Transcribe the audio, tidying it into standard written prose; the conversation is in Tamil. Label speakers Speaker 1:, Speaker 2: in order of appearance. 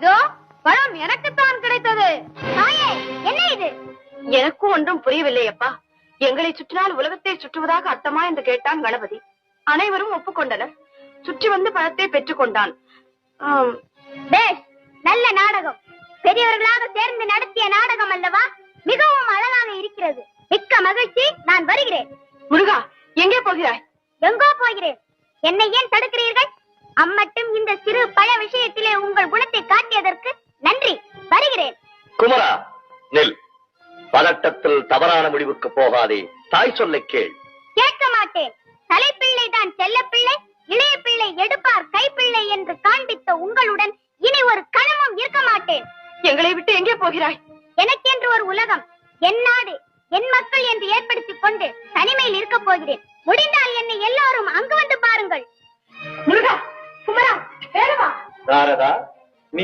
Speaker 1: இதோ பழம் எனக்குத்தான் கிடைத்தது. தாயே, என்ன இது? எனக்கும் ஒன்றும் புரியவில்லை அப்பா. எங்களை சுற்றினால் உலகத்தை சுற்றுவதாக அர்த்தமா என்று கேட்டான் கணபதி. அனைவரும் ஒப்புக்கொண்டனர். சுற்றி வந்து பழத்தை பெற்றுக் கொண்டான். நல்ல நாடகம். பெரியவர்களாக சேர்ந்து நடத்திய நாடகம் அல்லவா? மிகவும் அழகாக இருக்கிறது. மிக்க மகிழ்ச்சி. நான் வருகிறேன். முருகா, எங்கே போகிறாய்? எங்கோ போகிறேன். என்னை ஏன் தடுக்கிறீர்கள்? அம்மட்டும் இந்த சிறு பழ விஷயத்திலே உங்கள் குணத்தை காட்டியதற்கு நன்றி. வருகிறேன்.
Speaker 2: குமரா, நெல். பதட்டத்தில் தவறான முடிவுக்கு போகாதே. தாய் சொல்லை கேள்.
Speaker 1: கேட்க மாட்டேன். தலைப்பிள்ளை தான் செல்ல பிள்ளை, இளைய பிள்ளை எடுப்பார் கைப்பிள்ளை என்று காண்பித்த உங்களுடன் இனி ஒரு கணமும் இருக்க மாட்டேன். எங்களை விட்டு எங்கே போகிறாய்? எனக்கென்று ஒரு உலகம், என் நாடு, என் மக்கள் என்று ஏற்படுத்திக் கொண்டு தனிமையில் இருக்க போகிறேன். முடிந்தால் என்னை எல்லாரும் அங்கு வந்து பாருங்கள். முருகா, குமரா, வேணுமா?
Speaker 2: நாரதா, நீ